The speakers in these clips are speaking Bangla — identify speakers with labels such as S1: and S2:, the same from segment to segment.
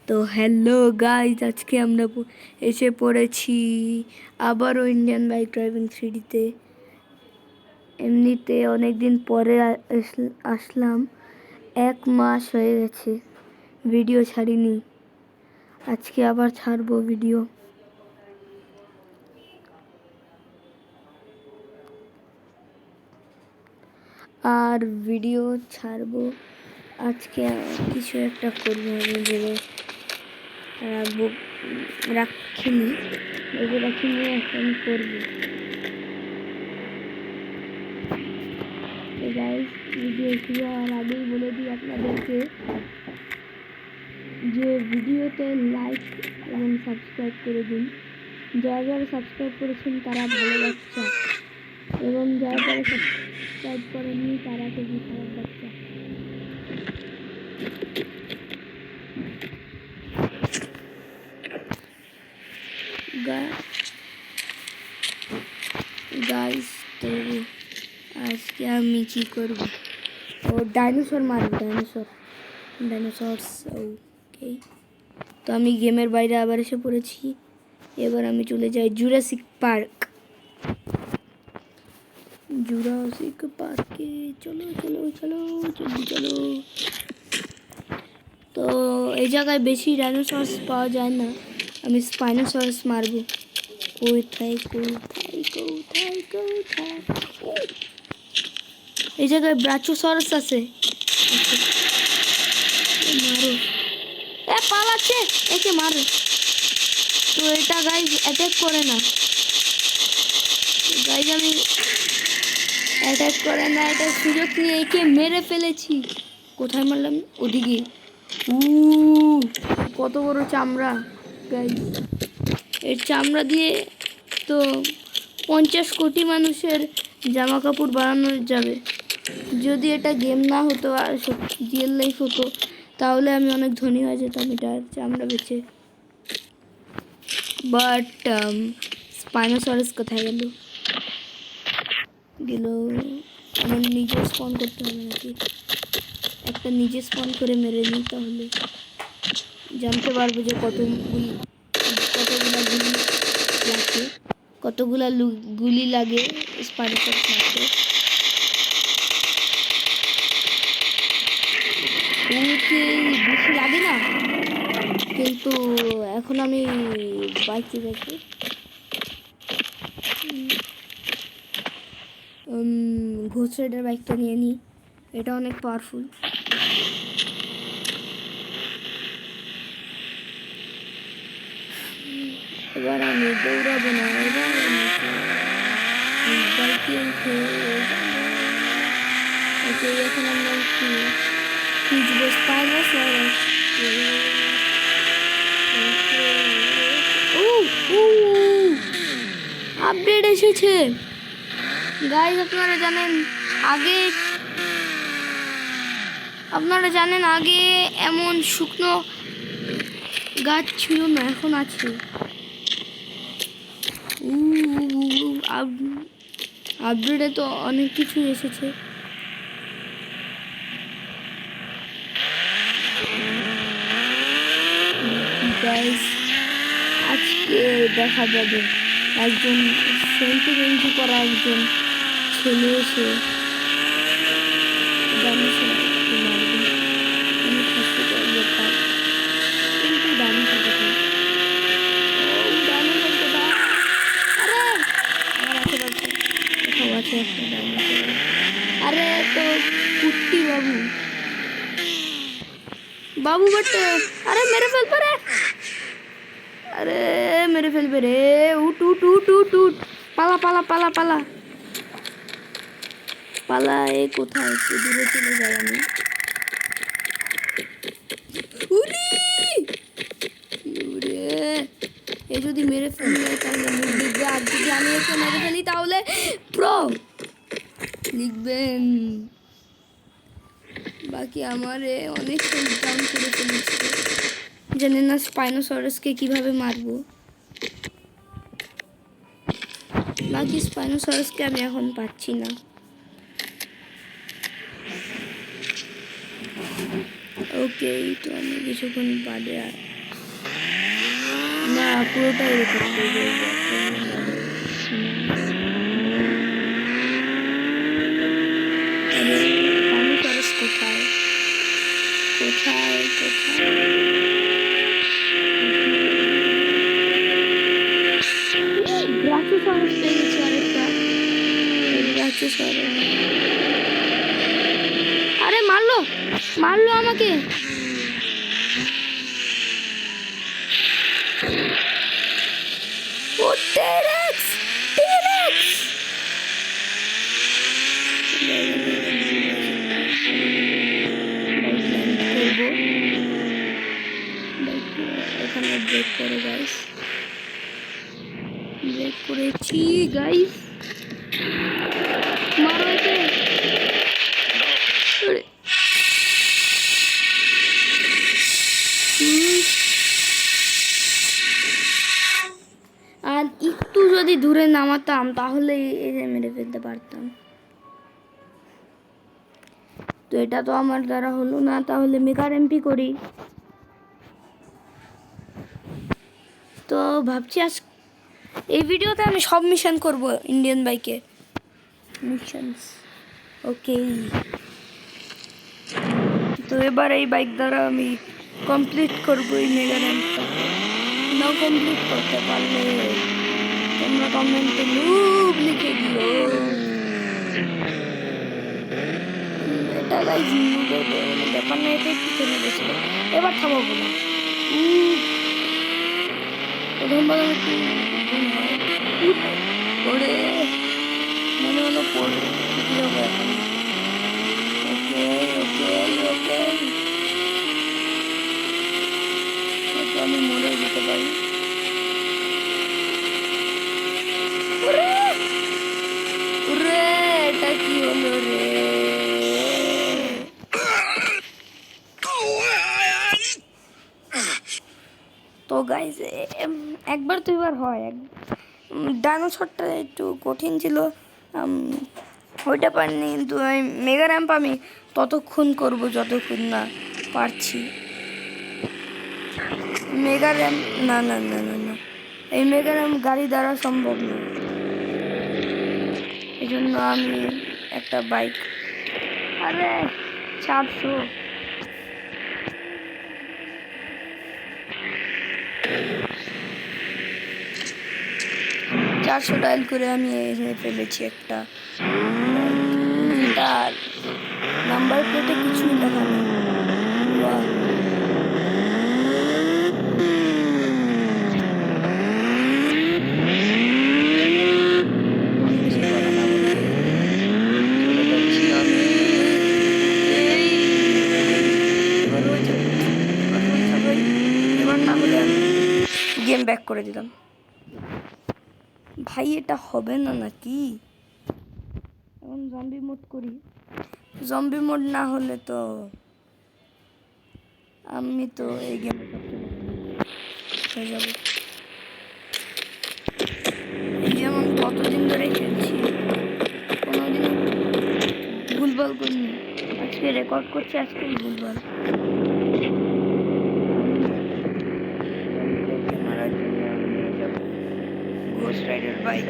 S1: তো হ্যালো গাইজ, আজকে আমরা এসে পড়েছি আবারও ইন্ডিয়ান বাইক ড্রাইভিং 3Dতে। এমনিতে অনেক দিন পরে আসলাম, 1 মাস হয়ে গেছে ভিডিও ছাড়িনি। আজকে আবার ছাড়বো ভিডিও। আর ভিডিও ছাড়বো আজকে, কিছু একটা করবো আমি ভেবে রাখিনি, এখন করবো। গাইস, ভিডিও শুরু হওয়ার আগেই বলে দিই আপনাদেরকে যে ভিডিওতে লাইক এবং সাবস্ক্রাইব করে দিন। যারা যারা সাবস্ক্রাইব করেছেন তারা ভালো বাচ্চা, এবং যারা যারা সাবস্ক্রাইব করেননি তারা খুবই খারাপ বাচ্চা। গাইস, তো আজকে আমি কি করব? ও ডাইনোসর মারব, ডাইনোসরস। ওকে, তো আমি গেমের বাইরে আবার এসে পড়েছি। এবার আমি চলে যাই জুরাসিক পার্কে। চলো চলো চলো জলদি চলো। তো এই জায়গায় বেশি ডাইনোসরস পাওয়া যায় না, আমি স্পাইনোসরস মারব। কোথায় এই জায়গায় ব্রাচোসরস আছে। মারো, পালাচ্ছে, একে মারো। তো এটা গাইজ অ্যাটাক করে না, এটা সুযোগ নিয়ে একে মেরে ফেলেছি। কোথায় মারলাম? ওদিকে। কত বড় চামড়া গাইজ! এর চামড়া দিয়ে তো 50 কোটি মানুষের জামা কাপড় বানানো যাবে। যদি এটা গেম না হতো আর রিয়েল লাইফ হতো, তাহলে আমি অনেক ধনী হয়ে যেতাম এটার চামড়া বেচে। বাট স্পাইনোসরাস কোথায় গেল? আমার নিজে স্পন করতে হবে নাকি? একটা নিজে স্পন করে মেরে নিই, তাহলে জানতে পারবো যে কতগুলা গুলি লাগে স্পাইনোসরাস মারতে। বেশি লাগে না, কিন্তু এখন আমি বাইকে যাচ্ছি। ঘোষ রাইডার বাইকটা নিয়ে নিই, এটা অনেক পাওয়ারফুল। এবার আমি দৌড়াবো না, এবার বাইকে উঠে এখন আমরা খুঁজবো স্পাইনোসরাস। আপডেট এসেছে গাইজ। আপনারা জানেন আগে এমন শুকনো গাছ ছিল না, এখন আছে। আপডেটে তো অনেক কিছু এসেছে। আজকে দেখা যাবে একজন সেন্টিমেন্টি করা একজন ছেলে এসে আরে তো কুট্টি বাবু বাটে, আরে মেরে ফেলবে রে। উঠ, পালা এ কোথায়? একটু দূরে চলে যাই আমি। এ যদি মেরে ফেলে তাহলে লিখবে, আর যদি আমি একে মেরে ফেলি তাহলে প্রো লিখবেন। বাকি আমার অনেক ডাউন করে ফেলেছে, জানেন না স্পাইনোসরাসকে কিভাবে মারবো। বাকি স্পাইনোসরাসকে আমি এখন পাচ্ছি না। ওকে, তো আমি কিছুক্ষণ বাদে না পুরোটাই রেকর্ড করবো। মানুষ আর কোথায় কোথায় কোথায় ব্রাচিওসাউরাস পেয়েছি আরেকটা। ব্রাচিওসাউরাস, আরে মারলো মারলো আমাকে। ও টেরেক্স টেরেক্স, এখানে ব্রেক করে গাইস, ব্রেক করেছি গাইস। মারো একে। আর একটু যদি দূরে নামাতাম তাহলে এসে মেরে ফেলতে পারতাম। তো এটা তো আমার দ্বারা হলো না, তাহলে মেকার এমপি করি। তো ভাবছি আজ এই ভিডিওতে আমি সব মিশন করব ইন্ডিয়ান বাইকে মিশনস। ওকে, তো এবার এই বাইক দ্বারা আমি কমপ্লিট করবো এই মেগা র্যাম্পটা। না কমপ্লিট করতে পারলে তোমরা কমেন্টে লুপ লিখে দিও। এটা গাইস ব্যাপার না, এটা একটু চলে গেছিল, এবার থামাবো না। প্রথমবার একটু পড়ে মনে হলো পড়ে কি হবে এখন। ওকে ওকে ওকে, আমি মরে যেতে পারি। এটা কি হলো রে? তো গাইস একবার তো এবার হয়। ডাইনোসরটা একটু কঠিন ছিল, ওইটা পারিনি, কিন্তু আমি মেগা র্যাম্প আমি ততক্ষণ করব যতক্ষণ না পারছি। মেগা র্যাম্প না না না না না, এই মেগা র্যাম্প গাড়ি দ্বারা সম্ভব না। এই জন্য আমি একটা বাইক, আরে 400 ডায়াল করে আমি এনে ফেলেছি একটা। তার নাম্বার প্লেটে কিছুই লেখা নেই। গেম ব্যাক করে দিলাম। ভাই এটা হবে না নাকি? এখন জম্বি মোড করি। জম্বি মোড না হলে তো আমি তো এই গেমে হয়ে যাব। এই গেম আমি কতদিন ধরে খেলছি, কোনোদিন ভুলভাল করিনি। আজকে রেকর্ড করছি, আজকে ভুলভাল। মারার জন্য আমি নিয়ে যাব ঘোস্ট রাইডার বাইক।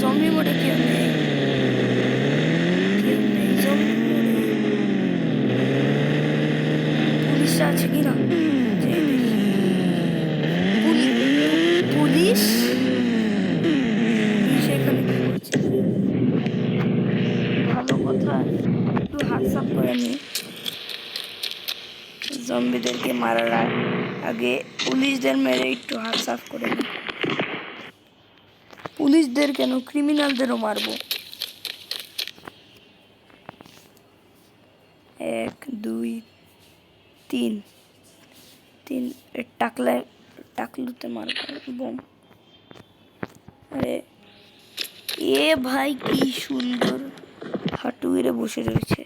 S1: জম্বি মোডে কেউ নেই, জম্বি মোডে পুলিশ আছে কিনা? পুলিশ এখানে কি করছে? ভালো কথা, একটু হাত সাফ করে নি। জম্বিদেরকে মারার আগে পুলিশদের মেরে একটু হাত সাফ করে নি। পুলিশদের কেন, ক্রিমিনালদেরও মারবো। 1 2 3 টাকলুতে মারবো বোম। আরে এ ভাই কি সুন্দর হাঁটু এড়ে বসে রয়েছে।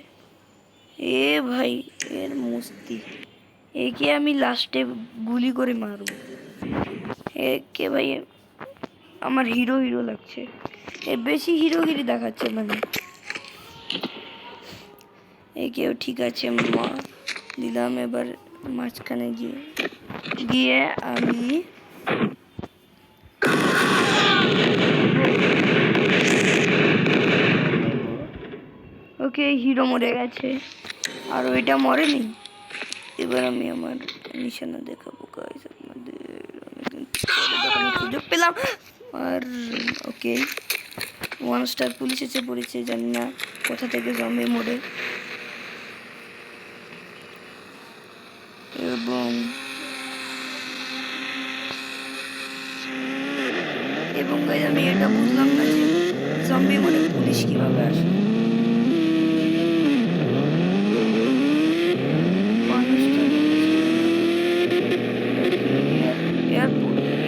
S1: এ ভাই এর মস্তি, একে আমি লাস্টে গুলি করে মারবো। একে ভাই আমার হিরো লাগছে। এ বেশি হিরোগিরি দেখাচ্ছে মানে। একেও ঠিক আছে মা দিলাম। এবার মাঝখানে গিয়ে আমি ওকে হিরো মরে গেছে আর ওইটা মরেনি। এবার আমি আমার নিশানা দেখাবো গাইস আপনাদের। সুযোগ পেলাম আর ওকে 1 স্টার পুলিশ এসে পড়েছে, জানি না কোথা থেকে জম্বি মোড়ে। এবং গাইস আমি এটা বুঝলাম না যে জম্বি মোড়ে পুলিশ কিভাবে আসে।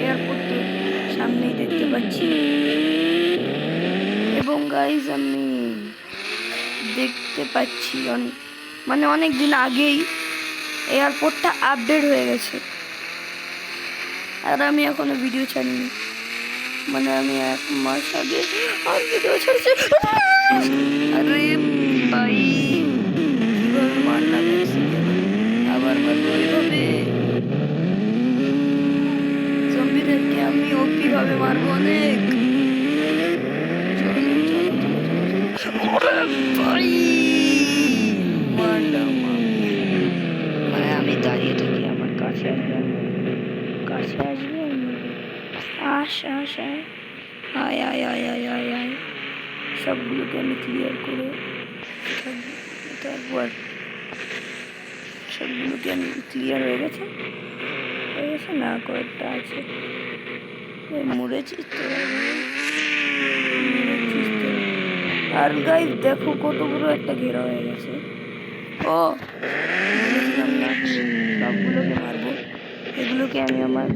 S1: এয়ারপোর্টের সামনেই দেখতে পাচ্ছি। এবং গাইস আমি দেখতে পাচ্ছি মানে অনেক দিন আগেই এয়ারপোর্টটা আপডেট হয়ে গেছে আর আমি এখনো ভিডিও ছাড়িনি। মানে আমি 1 মাস আগে আর ভিডিও ছাড়ছি। আরে ভাই কিভাবে মারলাম, আবার মারবো এইভাবে জম্বিদেরকে। আমি ওপি ভাবে মারবো অনেক। ভাই মারলাম আমি। মানে আমি দাঁড়িয়ে থাকি, আমার কাছে আসবে আস আস আয় আয় আয় আয় আয় আয়। সবগুলোকে আমি ক্লিয়ার করে তারপর সবগুলোকে আমি ক্লিয়ার হয়ে গেছে না, কয়েকটা আছে। মরেছিস তো আর গাইস দেখো কত বড় একটা ঘেরা হয়ে গেছে। ও বলেছিলাম না সবগুলোকে মারবো। এগুলোকে আমি আমার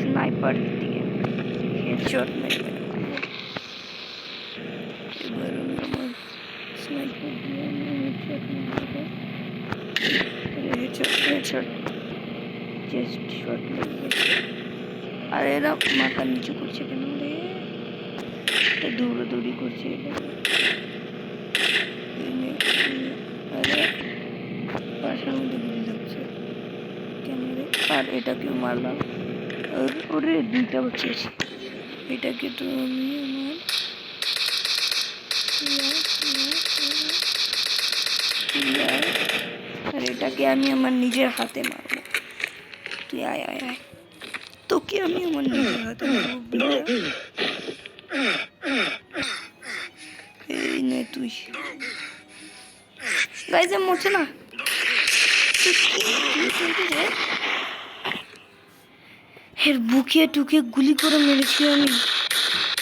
S1: স্নাইপার দিয়ে হেডশট মেরে মারবো। এবার আমি আমার স্নাইপার দিয়ে হেডশট মারবো। হেডশট চেস্ট শট মেরে। আর এরা মাথা নিচু করছে কেন রে? দৌড়াদৌড়ি করছে। আরে বাসার মধ্যে গুলি লাগছে কেন রে? আর এটাকে মারলাম। ওরে 2টা বাঁচিয়েছি। এটাকে তো আমি আর এটাকে আমি আমার নিজের হাতে মারবো। তুই আয় আয় আয়, তোকে আমি আমার নিজের হাতে মারবো। এই নে তুই। গাইজ মরছে না। এর বুকে টুকে গুলি করে মেরেছি আমি।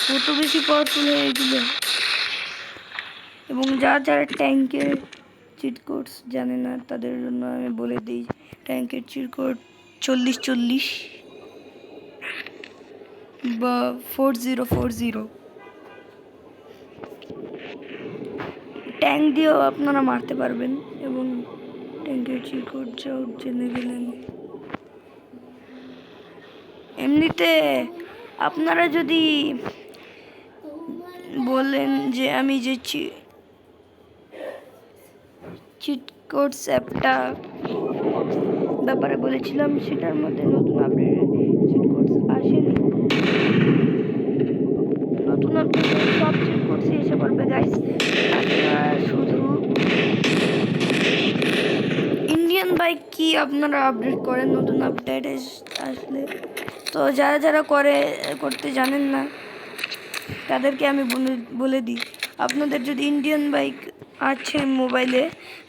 S1: কত বেশি পাওয়ারফুল হয়ে গেছিল। এবং যারা ট্যাঙ্কের চিট কোডস জানে না তাদের জন্য আমি বলে দিই, ট্যাঙ্কের চিট কোড 4040 বা 4040। ট্যাঙ্ক দিয়েও আপনারা মারতে পারবেন। এবং ট্যাঙ্কের চিট কোড যাও জেনে গেলেন। এমনিতে আপনারা যদি বলেন যে আমি যে চিট কোডস অ্যাপটা ব্যাপারে বলেছিলাম, সেটার মধ্যে নতুন আপডেট চিট কোডস আসেনি। নতুন আপডেট সব চিট কোডস এসে পড়বে গাইস। শুধু ইন্ডিয়ান বাইক কি আপনারা আপডেট করেন নতুন আপডেট আসলে? তো যারা করতে জানেন না তাদেরকে আমি বলে দিই, আপনাদের যদি ইন্ডিয়ান বাইক আছে মোবাইলে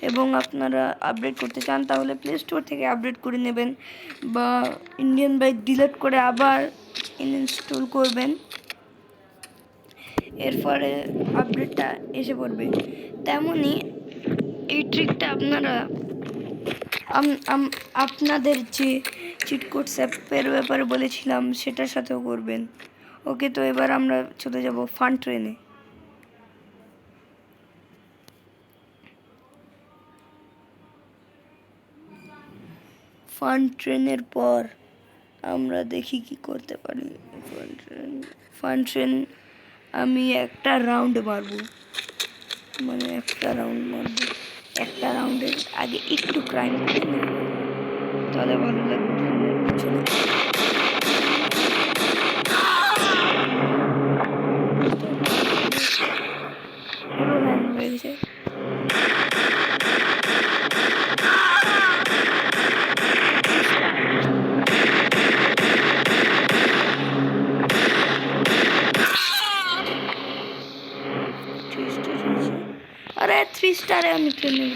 S1: এবং আপনারা আপডেট করতে চান তাহলে প্লে স্টোর থেকে আপডেট করে নেবেন বা ইন্ডিয়ান বাইক ডিলিট করে আবার ইনস্টল করবেন। এর ফলে আপডেটটা এসে পড়বে। তেমনি এই ট্রিকটা আপনারা আপনাদের যে চিট কোডস অ্যাপের ব্যাপারে বলেছিলাম সেটার সাথেও করবেন। ওকে, তো এবার আমরা চলে যাব ফান ট্রেনে। ফান ট্রেনের পর আমরা দেখি কি করতে পারি। ফান ট্রেন আমি একটা রাউন্ড মারবো, মানে একটা রাউন্ড মারবো। একটা রাউন্ডের আগে একটু ক্রাইম করে নিই, তাহলে ভালো লাগবে ট্রেনের পিছনে। পুরো হ্যাং হয়ে গেছে। আরে 3 স্টারে আমি ট্রেনে,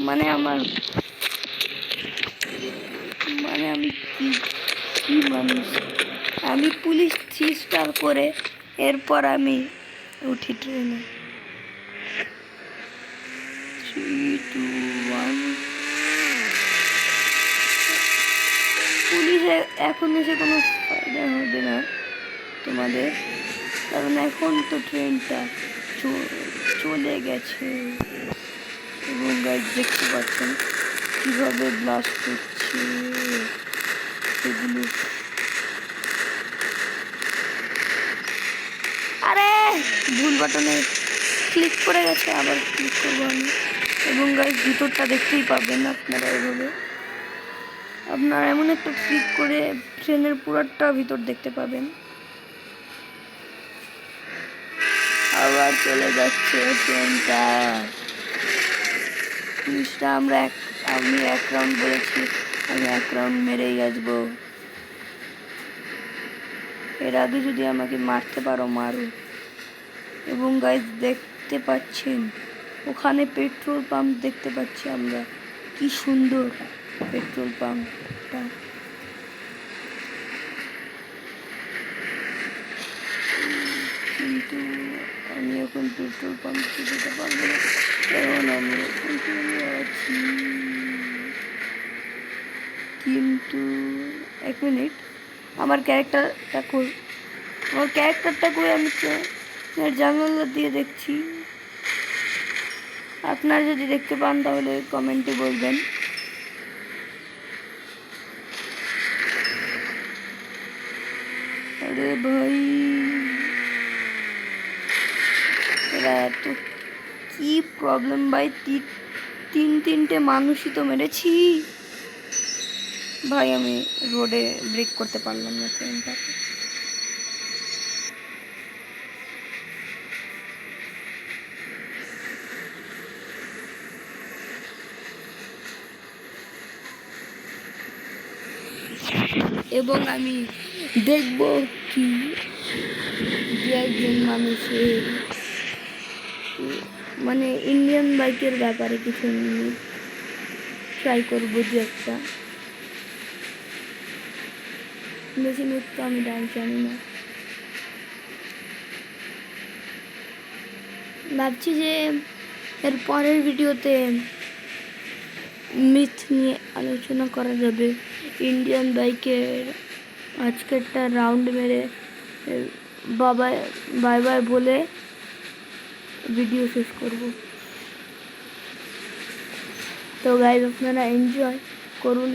S1: মানে আমার, মানে আমি কি কি মানুষ, আমি পুলিশ 3 স্টার করে এরপর আমি উঠি ট্রেনে। 3, 2, 1। পুলিশে এখন এসে কোনো ফায়দা হবে না তোমাদের, কারণ এখন তো ট্রেনটা চলে গেছে। এবং গাইজ দেখতে পাচ্ছেন কিভাবে ব্লাস্ট হচ্ছে সেগুলো। আরে ভুল বাটনে ক্লিক করে গেছে, আবার ক্লিক করবো আমি। এবং গাইজ ভিতরটা দেখতেই পাবেন আপনারা, এভাবে আপনারা এমন একটা ক্লিক করে ট্রেনের পুরোটা ভিতর দেখতে পাবেন। আবার চলে যাচ্ছে ট্রেনটা। পুলিশটা আমি 1 রাউন্ড বলেছি, আমি 1 রাউন্ড মেরেই আসবো। এর আগে যদি আমাকে মারতে পারো মারো। এবং গাইজ দেখতে পাচ্ছেন ওখানে পেট্রোল পাম্প দেখতে পাচ্ছি আমরা, কি সুন্দর পেট্রোল পাম্পটা। কিন্তু আমি এখন পেট্রোল পাম্পে যেতে পারবো না, কারণ আমি এখন ট্রেনে আছি। কিন্তু 1 মিনিট, আমার ক্যারেক্টারটা করে আমি জানালা দিয়ে দেখছি। আপনারা যদি দেখতে পান তাহলে কমেন্টে বলবেন। আরে ভাই, এরা এত কি প্রবলেম ভাই, 3টে মানুষই তো মেরেছি ভাই। আমি রোডে ব্রেক করতে পারলাম না ট্রেনটাকে। এবং আমি দেখব কি একজন মানুষের মানে ইন্ডিয়ান বাইকের ব্যাপারে কিছু ট্রাই করবো, যে একটা বেশি মিথ তো আমি ডান্স জানি না। ভাবছি যে এর পরের ভিডিওতে মিথ নিয়ে আলোচনা করা যাবে। ইন্ডিয়ান বাইকের আজকেরটা রাউন্ড মেরে বাই বাই বলে ভিডিও শেষ করব। তো গাইজ আপনারা এনজয় করুন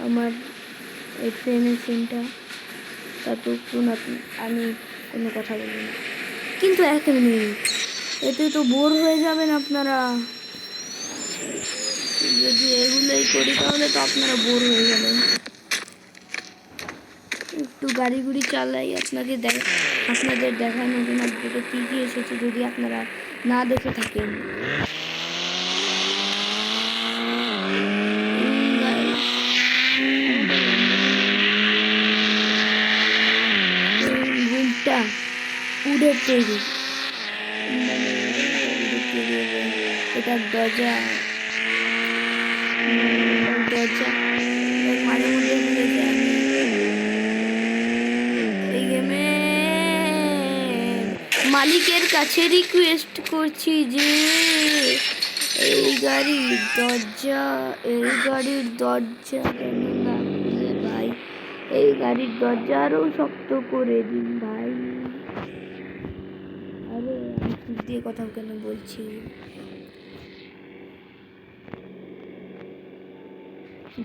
S1: আমার এই ট্রেনের সিনটা, ততক্ষণ আমি কোনো কথা বলবো না। কিন্তু 1 মিনিট, এতে তো বোর হয়ে যাবেন আপনারা। যদি এগুলোই করি তাহলে তো আপনারা বোর হয়ে যাবেন। একটু গাড়ি গুড়ি চালাই আপনাদের দেখানোর জন্য আপডেটে কী কী এসেছে, যদি আপনারা না দেখে থাকেন। ঘুমটা উড়ে তৈরি, এটার দরজা মাঝে মধ্যে ভুলে যাই। এই গেমে মালিকের কাছে রিকোয়েস্ট করছি যে এই গাড়ির দরজা কেন না খুলে ভাই, এই গাড়ির দরজা আরও শক্ত করে দিন ভাই। আরে আমি খুব দিয়ে কথা কেন বলছি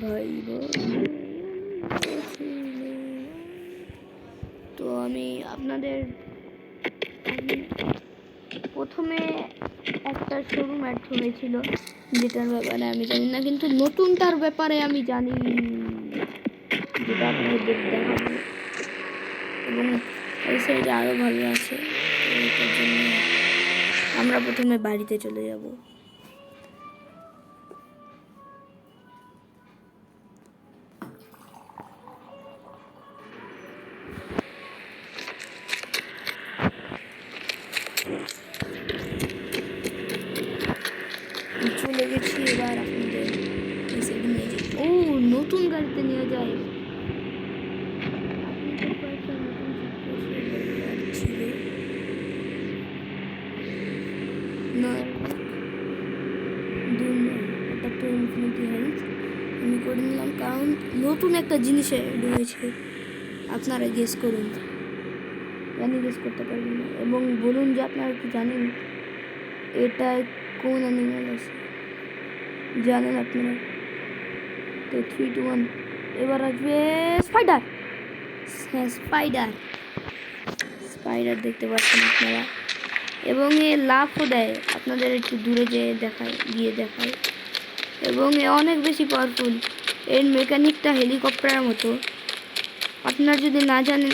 S1: ভাই। তো আমি আপনাদের প্রথমে একটা শোরুম অ্যাড হয়েছিল, যেটার ব্যাপারে আমি জানি না, কিন্তু নতুনটার ব্যাপারে আমি জানি, যেটা আপনাদের দেখাবো। এবং ওই সাইডে আরও ভালো আছে, এটার জন্য আমরা প্রথমে বাড়িতে চলে যাব। চলে গেছি, এবার আপনাদের নিয়ে যাই। ও, নতুন গাড়িতে নিয়ে যায়। আমি করে নিলাম, কারণ নতুন একটা জিনিসে রয়েছে। আপনারা গেস করুন, জানি গেস করতে পারবেন না, এবং বলুন যে আপনারা কি জানেন এটা কোন অ্যানিমাল আছে, জানেন আপনারা? তো 3, 2, 1, এবার আসবে স্পাইডার। হ্যাঁ, স্পাইডার দেখতে পাচ্ছেন আপনারা, এবং এ লাফও দেয়, আপনাদের একটু দূরে গিয়ে দেখায়, এবং এ অনেক বেশি পাওয়ারফুল। এর মেকানিকটা হেলিকপ্টারের মতো। আপনারা যদি না জানেন,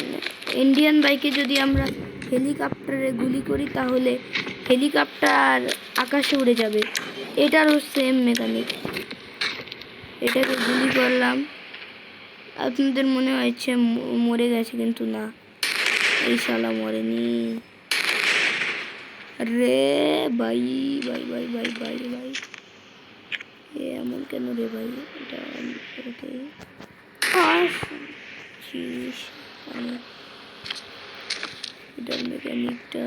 S1: ইন্ডিয়ান বাইকে যদি আমরা হেলিকপ্টারে গুলি করি তাহলে হেলিকপ্টার আকাশে উড়ে যাবে, এটারও সেম মেকানিক। এটাকে গুলি করলাম, আপনাদের মনে হয়েছে মরে গেছে, কিন্তু না, এই শালা মরেনি রে ভাই। এমন কেন রে ভাই? এটা এটার মেকানিকটা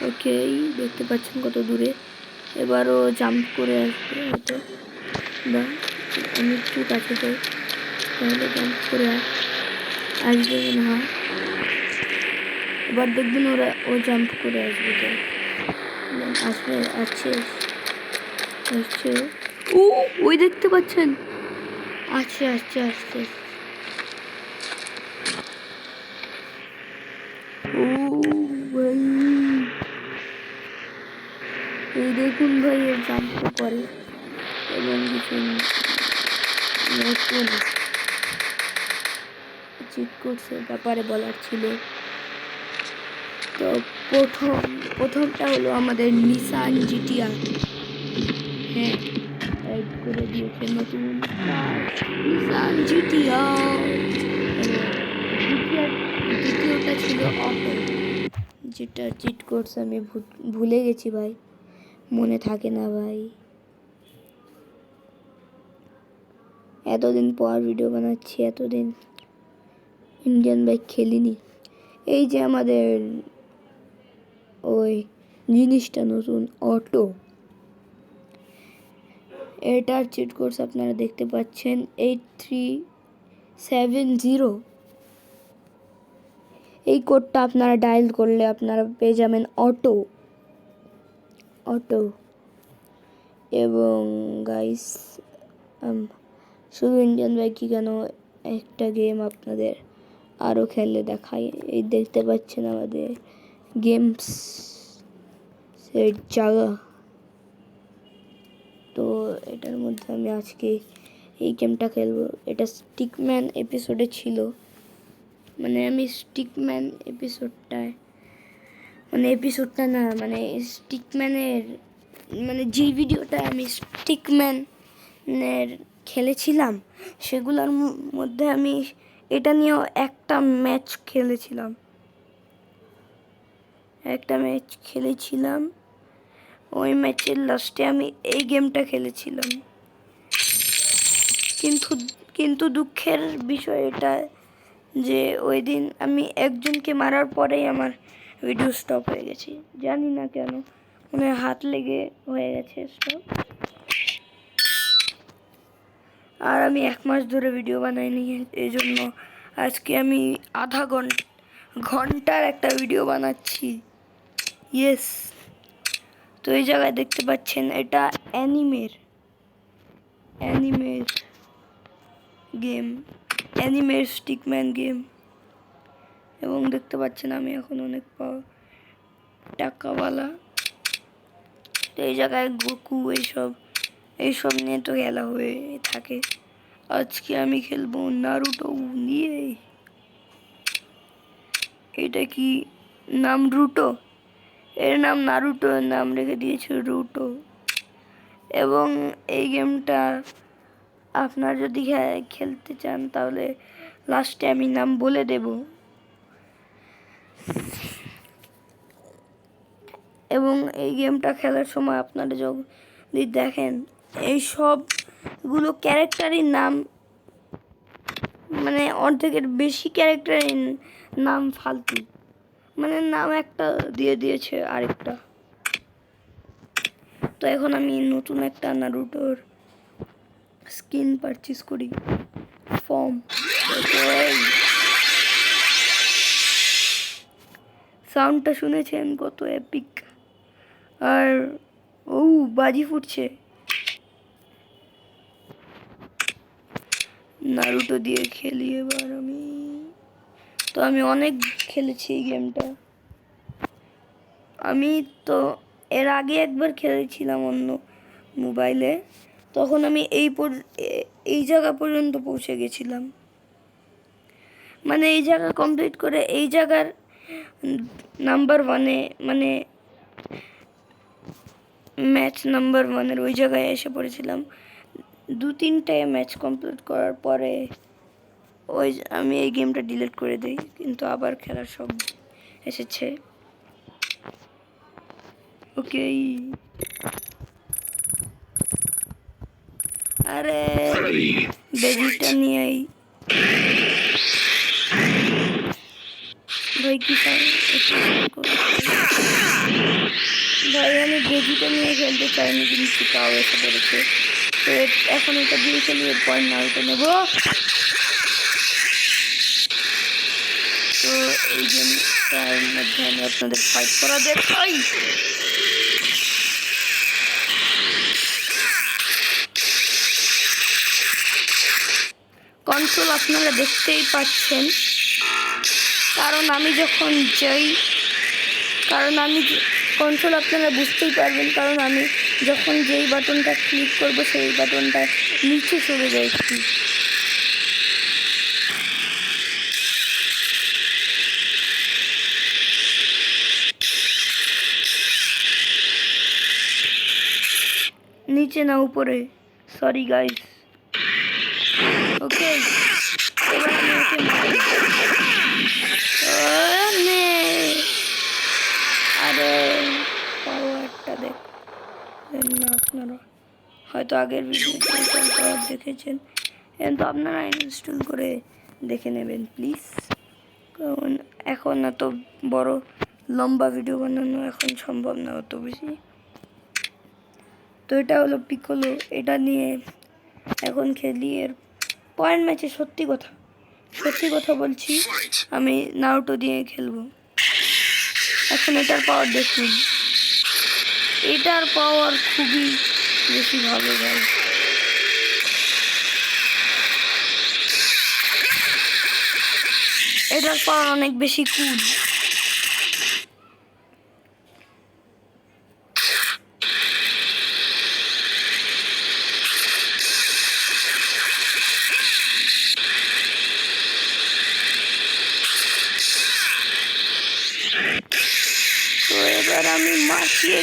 S1: ওকে, দেখতে পাচ্ছেন কত দূরে। এবারও জাম্প করে আসবে হয়তো, বা আমি একটু কাছে যাই, তাহলে জাম্প করে আসবে মনে হয়। এবার দেখবেন ও জাম্প করে আসবে, তো আসছে। ও, ওই দেখতে পাচ্ছেন, আসছে। ও ভাই, এই দেখুন ভাই, এর জাম্প করে, এবং কিছু নতুন চিট কোডসের ব্যাপারে বলার ছিল। তো প্রথমটা হলো আমাদের নিসান জিটিআর। হ্যাঁ, অ্যাড করে দিয়েছে নতুন নিসান জিটিআর। দ্বিতীয়টা ছিল অটো, যেটা চিট কোডস আমি ভুলে গেছি ভাই, মনে থাকে না ভাই, এতদিন পর ভিডিও বানাচ্ছি, এতদিন ইন্ডিয়ান বাইক খেলিনি। এই যে আমাদের ওই জিনিসটা নতুন অটো, এটার চিট কোডস আপনারা দেখতে পাচ্ছেন 8370। এই কোডটা আপনারা ডায়াল করলে আপনারা পেয়ে যাবেন অটো। এবং গাইস, শুধু ইন্ডিয়ান বাইকই কেন, একটা গেম আপনাদের আরও খেলে দেখাই। এই দেখতে পাচ্ছেন আমাদের গেমস এর জায়গা। তো এটার মধ্যে আমি আজকে এই গেমটা খেলবো। এটা স্টিকম্যান এপিসোডে ছিল, মানে আমি স্টিকম্যান এপিসোডটা না, মানে স্টিকম্যানের, মানে যে ভিডিওটা আমি স্টিকম্যানের খেলেছিলাম, সেগুলোর মধ্যে আমি এটা নিয়েও একটা ম্যাচ খেলেছিলাম। ওই ম্যাচের লাস্টে আমি এই গেমটা খেলেছিলাম, কিন্তু দুঃখের বিষয় এটা যে ওই দিন আমি একজনকে মারার পরেই আমার ভিডিও স্টপ হয়ে গেছে, জানি না কেন, মানে হাত লেগে হয়ে গেছে স্টপ। আর আমি 1 মাস ধরে ভিডিও বানাইনি, এই জন্য আজকে আমি আধা ঘন্টার একটা ভিডিও বানাচ্ছি। ইয়েস, তো এই জায়গায় দেখতে পাচ্ছেন এটা অ্যানিমের গেম, অ্যানিমের স্টিকম্যান গেম। এবং দেখতে পাচ্ছেন আমি এখন অনেক টাকাওয়ালা। তো এই জায়গায় গোকু এইসব নিয়ে তো খেলা হয়ে থাকে। আজকে আমি খেলবো নারুটো নিয়ে। এটা কি নাম? রুটো। এর নাম নারুটো, নাম রেখে দিয়েছে রুটো। এবং এই গেমটা আপনার যদি খেলতে চান তাহলে লাস্টে আমি নাম বলে দেব। এবং এই গেমটা খেলার সময় আপনারা যদি দেখেন এই সবগুলো ক্যারেক্টারের নাম, মানে অর্ধেকের বেশি ক্যারেক্টারের নাম ফালতু, মানে নাম একটা দিয়ে দিয়েছে আরেকটা। তো এখন আমি নতুন একটা নারুটোর স্কিন পারচেজ করি, ফর্ম। সাউন্ডটা শুনেছেন কত এপিক। আর বাজি ফুটছে। নারুটো দিয়ে খেলি এবার আমি। তো আমি অনেক খেলেছি এই গেমটা। আমি তো এর আগে একবার খেলেছিলাম অন্য মোবাইলে, তখন আমি এই জায়গা পর্যন্ত পৌঁছে গেছিলাম। মানে এই জায়গা কমপ্লিট করে এই জায়গার নাম্বার 1-এ, মানে ম্যাচ নাম্বার 1-এর ওই জায়গায় এসে পড়েছিলাম। 2-3টে ম্যাচ কমপ্লিট করার পরে আমি এই গেমটা ডিলিট করে দিই, কিন্তু আবার খেলার সব এসেছে। ওকে, আরে বেজিটা নিয়ে ভাই কি ভাই, আমি বেজিটা নিয়ে খেলতে চাইনি, কিন্তু তাও এসে পড়েছে। তো এখন এটা দিয়ে খেলি, এরপর নারুটো নেব। তো এই গেমটার মধ্যে আমি আপনাদের ফাইট করা দেখাই। কন্ট্রোল আপনারা দেখতেই পাচ্ছেন, কারণ আমি যখন যাই, কন্ট্রোল আপনারা বুঝতেই পারবেন, কারণ আমি যখন যেই বাটনটা ক্লিক করব সেই বাটনটা নিচে চলে যায় একটু। নিচে না উপরে, সরি গাইস। ওকে, এবার আমি ওকে আরে পাওয়ারটা দেখেন না আপনারা, হয়তো আগের ভিডিওতে পাওয়ার দেখেছেন, কিন্তু আপনারা ইনস্টল করে দেখে নেবেন প্লিজ, কারণ এখন এত বড় লম্বা ভিডিও বানানো এখন সম্ভব না অত বেশি। তো এটা হলো পিকোলো, এটা নিয়ে এখন খেলি। এর পয়েন্ট ম্যাচে সত্যি কথা বলছি, আমি নারুটো দিয়ে খেলবো। এখন এটার পাওয়ার দেখুন, এটার পাওয়ার খুবই বেশি ভালো ভাই। এটার পাওয়ার অনেক বেশি কুল। তো এবার আমি মাখিয়ে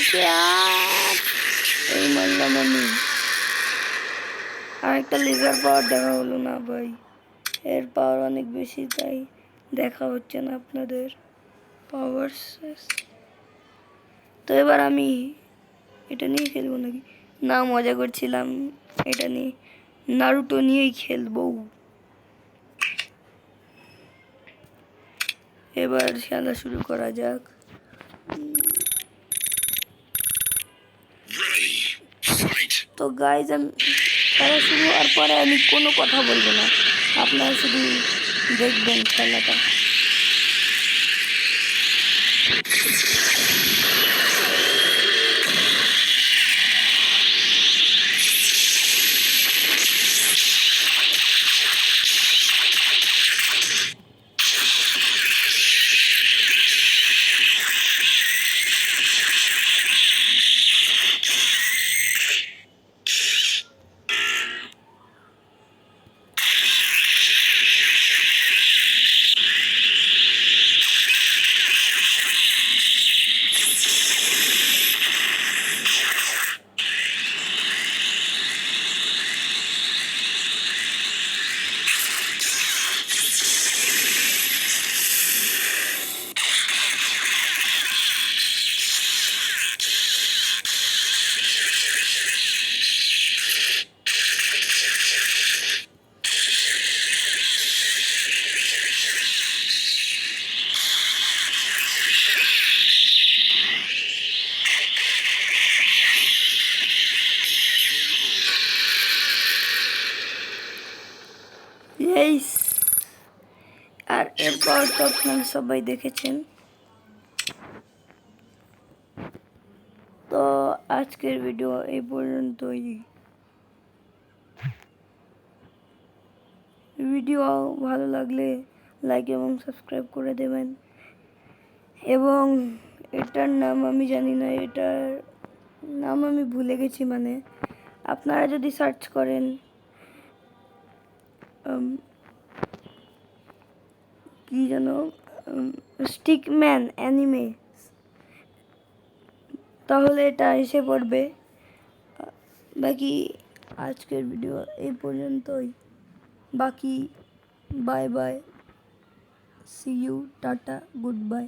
S1: এই মারলাম আমি। আর একটা লেজার পাওয়ার দেখা হলো না ভাই, এর পাওয়ার অনেক বেশি, তাই দেখা হচ্ছে না আপনাদের পাওয়ার। তো এবার আমি এটা নিয়ে খেলবো নাকি না, মজা করছিলাম, এটা নিয়ে নারুটো নিয়েই খেলবো। এবার খেলা শুরু করা যাক। তো গাইজ, আমি খেলা শুরু হওয়ার পরে আমি কোনো কথা বলবো না, আপনারা শুধু দেখবেন খেলাটা। শর্ট তো আপনারা সবাই দেখেছেন। তো আজকের ভিডিও এই পর্যন্তই। ভিডিও ভালো লাগলে লাইক এবং সাবস্ক্রাইব করে দেবেন। এবং এটার নাম আমি জানি না, এটার নাম আমি ভুলে গেছি। মানে আপনারা যদি সার্চ করেন কি যেন স্টিকম্যান অ্যানিমে, তাহলে এটা এসে পড়বে। বাকি আজকের ভিডিও এই পর্যন্তই। বাকি bye bye, see you, tata, good bye.